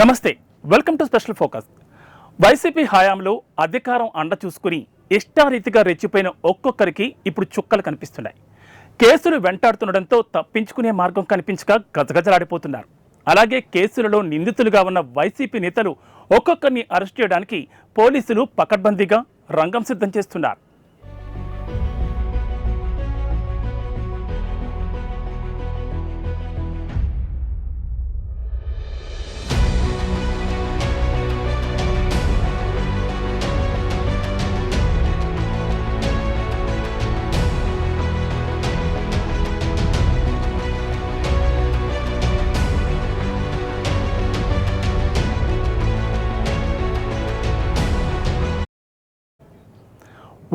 నమస్తే, welcome to special focus. YCP హయాంలో అధికారం అండ చూసుకుని ఇష్టారీతిగా రెచ్చిపోయిన ఒక్కొక్కరికి ఇప్పుడు చుక్కలు కనిపిస్తున్నాయి. కేసులు వెంటాడుతుండడంతో తప్పించుకునే మార్గం కనిపించక గజగజలాడిపోతున్నారు. అలాగే కేసులలో నిందితులుగా ఉన్న వైసీపీ నేతలు ఒక్కొక్కరిని అరెస్ట్ చేయడానికి పోలీసులు పకడ్బందీగా రంగం సిద్ధం చేస్తున్నారు.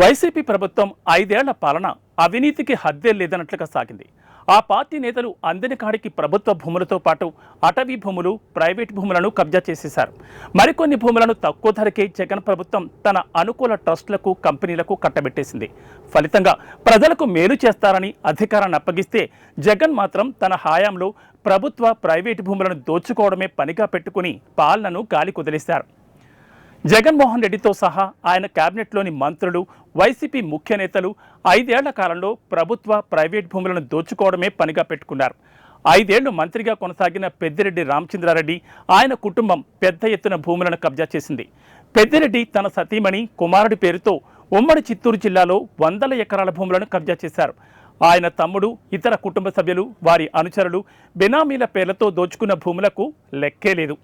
వైసీపీ ప్రభుత్వం 5 ఏళ్ల పాలన అవినీతికి హద్దే లేదన్నట్లుగా సాగింది. ఆ పార్టీ నేతలు అందిన కాడికి ప్రభుత్వ భూములతో పాటు అటవీ భూములు, ప్రైవేట్ భూములను కబ్జా చేసేశారు. మరికొన్ని భూములను తక్కువ ధరకే జగన్ ప్రభుత్వం తన అనుకూల ట్రస్టులకు, కంపెనీలకు కట్టబెట్టేసింది. ఫలితంగా ప్రజలకు మేలు చేస్తారని అధికారాన్ని అప్పగిస్తే జగన్ మాత్రం తన హయాంలో ప్రభుత్వ, ప్రైవేటు భూములను దోచుకోవడమే పనిగా పెట్టుకుని పాలనను గాలి కుదిలేశారు. జగన్మోహన్ రెడ్డితో సహా ఆయన కేబినెట్లోని మంత్రులు, వైసీపీ ముఖ్య నేతలు 5 ఏళ్ల కాలంలో ప్రభుత్వ, ప్రైవేట్ భూములను దోచుకోవడమే పనిగా పెట్టుకున్నారు. 5 ఏళ్లు మంత్రిగా కొనసాగిన పెద్దిరెడ్డి రామచంద్రారెడ్డి, ఆయన కుటుంబం పెద్ద ఎత్తున భూములను కబ్జా చేసింది. పెద్దిరెడ్డి తన సతీమణి, కుమారుడి పేరుతో ఉమ్మడి చిత్తూరు జిల్లాలో 100 ఎకరాల భూములను కబ్జా చేశారు. ఆయన తమ్ముడు, ఇతర కుటుంబ సభ్యులు, వారి అనుచరులు బెనామీల పేర్లతో దోచుకున్న భూములకు లెక్కే లేదు.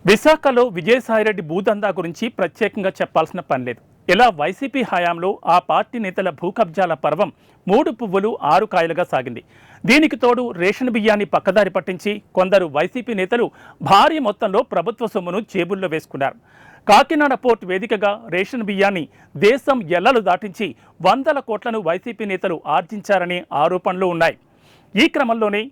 విశాఖలో విజయసాయిరెడ్డి భూదందా గురించి ప్రత్యేకంగా చెప్పాల్సిన పని లేదు. ఇలా వైసీపీ హయాంలో ఆ పార్టీ నేతల భూ కబ్జాల పర్వం 3 పువ్వులు 6 కాయలుగా సాగింది. దీనికి తోడు రేషన్ బియ్యాన్ని పక్కదారి పట్టించి కొందరు వైసీపీ నేతలు భారీ మొత్తంలో ప్రభుత్వ సొమ్మును జేబుల్లో వేసుకున్నారు. కాకినాడ పోర్టు వేదికగా రేషన్ బియ్యాన్ని దేశం ఎల్లలు దాటించి 100 కోట్లను వైసీపీ నేతలు ఆర్జించారనే ఆరోపణలు ఉన్నాయి. ఈ క్రమంలోనే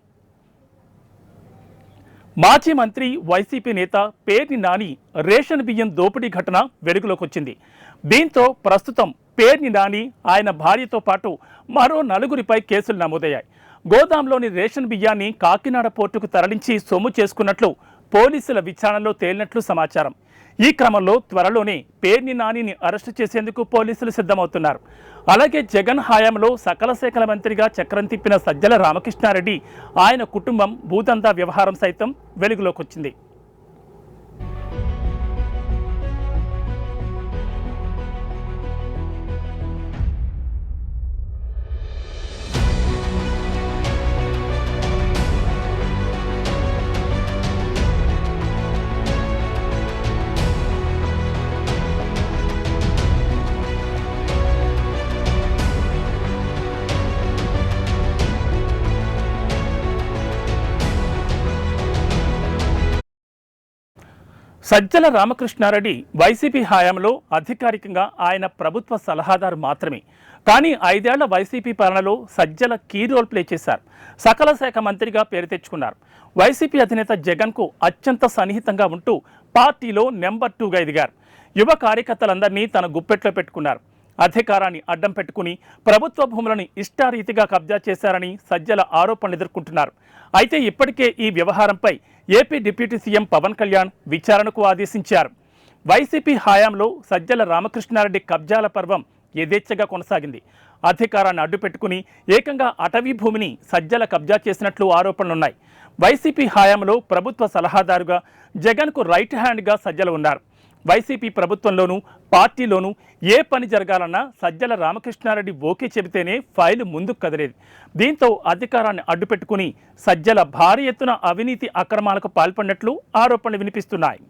మాజీ మంత్రి, వైసీపీ నేత పేర్ని నాని రేషన్ బియ్యం దోపిడీ ఘటన వెలుగులోకి వచ్చింది. దీంతో ప్రస్తుతం పేర్ని నాని, ఆయన భార్యతో పాటు మరో 4గురిపై కేసులు నమోదయ్యాయి. గోదాంలోని రేషన్ బియ్యాన్ని కాకినాడ పోర్టుకు తరలించి సొమ్ము చేసుకున్నట్లు పోలీసుల విచారణలో తేలినట్లు సమాచారం. ఈ క్రమంలో త్వరలోనే పేర్ని నానిని అరెస్టు చేసేందుకు పోలీసులు సిద్ధమవుతున్నారు. అలాగే జగన్ హయాంలో సకల శాఖల మంత్రిగా చక్రం తిప్పిన సజ్జల రామకృష్ణారెడ్డి, ఆయన కుటుంబం భూదందా వ్యవహారం సైతం వెలుగులోకి వచ్చింది. సజ్జల రామకృష్ణారెడ్డి వైసీపీ హయాంలో అధికారికంగా ఆయన ప్రభుత్వ సలహాదారు మాత్రమే. కానీ 5 ఏళ్ల వైసీపీ పాలనలో సజ్జల కీ రోల్ ప్లే చేశారు. సకల శాఖ మంత్రిగా పేరు తెచ్చుకున్నారు. వైసీపీ అధినేత జగన్కు అత్యంత సన్నిహితంగా ఉంటూ పార్టీలో నెంబర్ 2గా ఎదిగారు. యువ కార్యకర్తలందరినీ తన గుప్పెట్లో పెట్టుకున్నారు. అధికారాన్ని అడ్డం పెట్టుకుని ప్రభుత్వ భూములను ఇష్టారీతిగా కబ్జా చేశారని సజ్జల ఆరోపణలు ఎదుర్కొంటున్నారు. అయితే ఇప్పటికే ఈ వ్యవహారంపై AP deputy CM Pawan Kalyan విచారణకు ఆదేశించారు. వైసీపీ హయాంలో సజ్జల రామకృష్ణారెడ్డి కబ్జాల పర్వం యథేచ్ఛగా కొనసాగింది. అధికారాన్ని అడ్డుపెట్టుకుని ఏకంగా అటవీ భూమిని సజ్జల కబ్జా చేసినట్లు ఆరోపణలున్నాయి. వైసీపీ హయాంలో ప్రభుత్వ సలహాదారుగా జగన్కు రైట్ హ్యాండ్గా సజ్జల ఉన్నారు. వైసీపీ ప్రభుత్వంలోనూ, పార్టీలోనూ ఏ పని జరగాలన్నా సజ్జల రామకృష్ణారెడ్డి ఓకే చెబితేనే ఫైలు ముందుకు కదిలేది. దీంతో అధికారాన్ని అడ్డుపెట్టుకుని సజ్జల భారీ ఎత్తున అవినీతి అక్రమాలకు పాల్పడినట్లు ఆరోపణలు వినిపిస్తున్నాయి.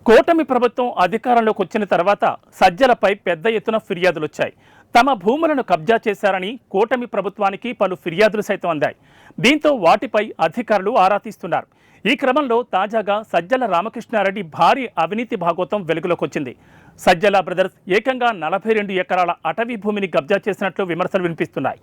కూటమి ప్రభుత్వం అధికారంలోకి వచ్చిన తర్వాత సజ్జలపై పెద్ద ఎత్తున ఫిర్యాదులొచ్చాయి. తమ భూములను కబ్జా చేశారని కూటమి ప్రభుత్వానికి పలు ఫిర్యాదులు సైతం అందాయి. దీంతో వాటిపై అధికారులు ఆరా తీస్తున్నారు. ఈ క్రమంలో తాజాగా సజ్జల రామకృష్ణారెడ్డి భారీ అవినీతి భాగోతం వెలుగులోకి వచ్చింది. సజ్జల బ్రదర్స్ ఏకంగా 42 ఎకరాల అటవీ భూమిని కబ్జా చేసినట్లు విమర్శలు వినిపిస్తున్నాయి.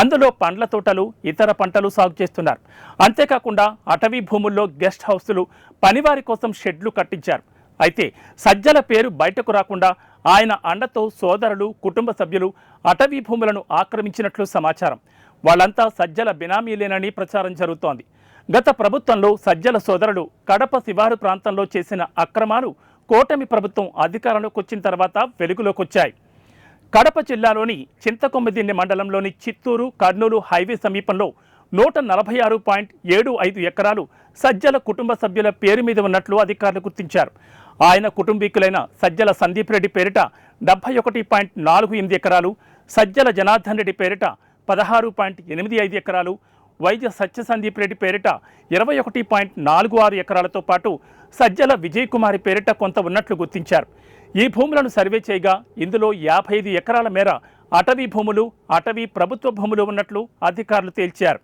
అందులో పండ్ల తోటలు, ఇతర పంటలు సాగు చేస్తున్నారు. అంతేకాకుండా అటవీ భూముల్లో గెస్ట్ హౌస్లు, పనివారి కోసం షెడ్లు కట్టించారు. అయితే సజ్జల పేరు బయటకు రాకుండా ఆయన అండతో సోదరులు, కుటుంబ సభ్యులు అటవీ భూములను ఆక్రమించినట్లు సమాచారం. వాళ్ళంతా సజ్జల బినామీలేనని ప్రచారం జరుగుతోంది. గత ప్రభుత్వంలో సజ్జల సోదరులు కడప శివారు ప్రాంతంలో చేసిన అక్రమాలు కూటమి ప్రభుత్వం అధికారంలోకి వచ్చిన తర్వాత వెలుగులోకి వచ్చాయి. కడప జిల్లాలోని చింతకొమ్మిదిన్నె మండలంలోని చిత్తూరు కర్నూలు హైవే సమీపంలో 146.75 ఎకరాలు సజ్జల కుటుంబ సభ్యుల పేరు మీద ఉన్నట్లు అధికారులు గుర్తించారు. ఆయన కుటుంబీకులైన సజ్జల సందీప్ రెడ్డి పేరిట 71.48 ఎకరాలు, సజ్జల జనార్దన్ రెడ్డి పేరిట 16.85 ఎకరాలు, వైద్య సత్య సందీప్ రెడ్డి పేరిట 21.46 ఎకరాలతో పాటు సజ్జల విజయ్ కుమారి పేరిట కొంత ఉన్నట్లు గుర్తించారు. ఈ భూములను సర్వే చేయగా ఇందులో 55 ఎకరాల మేర అటవీ భూములు, అటవీ ప్రభుత్వ భూములు ఉన్నట్లు అధికారులు తేల్చారు.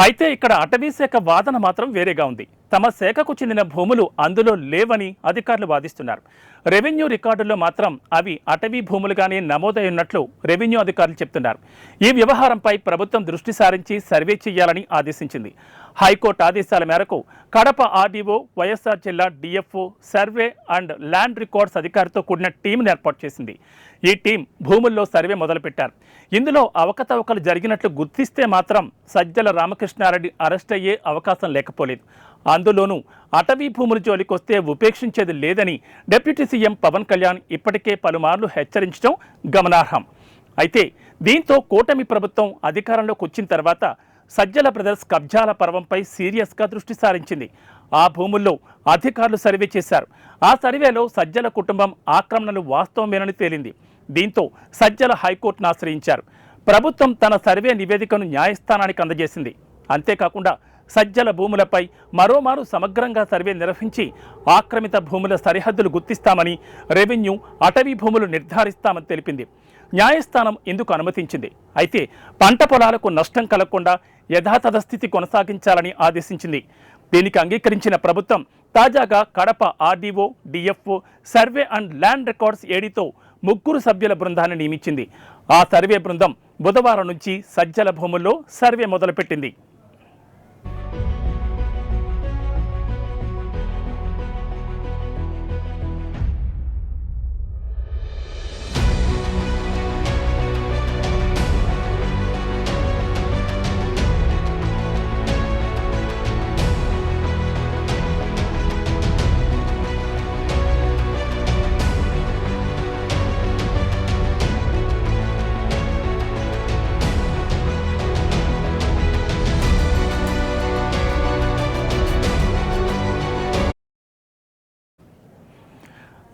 అయితే ఇక్కడ అటవీ శాఖ వాదన మాత్రం వేరేగా ఉంది. తమ శాఖకు చెందిన భూములు అందులో లేవని అధికారులు వాదిస్తున్నారు. రెవెన్యూ రికార్డుల్లో మాత్రం అవి అటవీ భూములుగానే నమోదై ఉన్నట్లు రెవెన్యూ అధికారులు చెప్తున్నారు. ఈ వ్యవహారంపై ప్రభుత్వం దృష్టి సారించి సర్వే చేయాలని ఆదేశించింది. హైకోర్టు ఆదేశాల మేరకు కడప ఆర్డీఓ, వైఎస్ఆర్ జిల్లా DFO, survey and land records అధికారితో కూడిన టీంను ఏర్పాటు చేసింది. ఈ టీం భూముల్లో సర్వే మొదలుపెట్టారు. ఇందులో అవకతవకలు జరిగినట్లు గుర్తిస్తే మాత్రం సజ్జల రామకృష్ణారెడ్డి అరెస్ట్ అయ్యే అవకాశం లేకపోలేదు. అందులోనూ అటవీ భూముల జోలికొస్తే ఉపేక్షించేది లేదని డిప్యూటీ సీఎం పవన్ కళ్యాణ్ ఇప్పటికే పలుమార్లు హెచ్చరించడం గమనార్హం. అయితే దీంతో కూటమి ప్రభుత్వం అధికారంలోకి వచ్చిన తర్వాత సజ్జల బ్రదర్స్ కబ్జాల పర్వంపై సీరియస్గా దృష్టి సారించింది. ఆ భూముల్లో అధికారులు సర్వే చేశారు. ఆ సర్వేలో సజ్జల కుటుంబం ఆక్రమణలు వాస్తవమేనని తేలింది. దీంతో సజ్జల హైకోర్టును ఆశ్రయించారు. ప్రభుత్వం తన సర్వే నివేదికను న్యాయస్థానానికి అందజేసింది. అంతేకాకుండా సజ్జల భూములపై మరోమారు సమగ్రంగా సర్వే నిర్వహించి ఆక్రమిత భూముల సరిహద్దులు గుర్తిస్తామని, రెవెన్యూ, అటవీ భూములు నిర్ధారిస్తామని తెలిపింది. న్యాయస్థానం ఇందుకు అనుమతించింది. అయితే పంట పొలాలకు నష్టం కలగకుండా యథాతథస్థితి కొనసాగించాలని ఆదేశించింది. దీనికి అంగీకరించిన ప్రభుత్వం తాజాగా Kadapa RDO, DFO, survey and land records ఏడీతో 3 సభ్యుల బృందాన్ని నియమించింది. ఆ సర్వే బృందం బుధవారం నుంచి సజ్జల భూముల్లో సర్వే మొదలుపెట్టింది.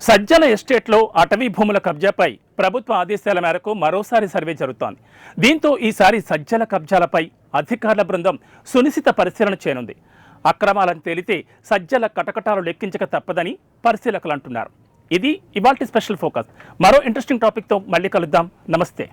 సజ్జల ఎస్టేట్లో అటవీ భూముల కబ్జాపై ప్రభుత్వ ఆదేశాల మేరకు మరోసారి సర్వే జరుగుతోంది. దీంతో ఈసారి సజ్జల కబ్జాలపై అధికారుల బృందం సునిశిత పరిశీలన చేయనుంది. అక్రమాలను తేలితే సజ్జల కటకటాలు లెక్కించక తప్పదని పరిశీలకులు అంటున్నారు. ఇది ఇవాల్టి స్పెషల్ ఫోకస్. మరో ఇంట్రెస్టింగ్ టాపిక్తో మళ్ళీ కలుద్దాం. నమస్తే.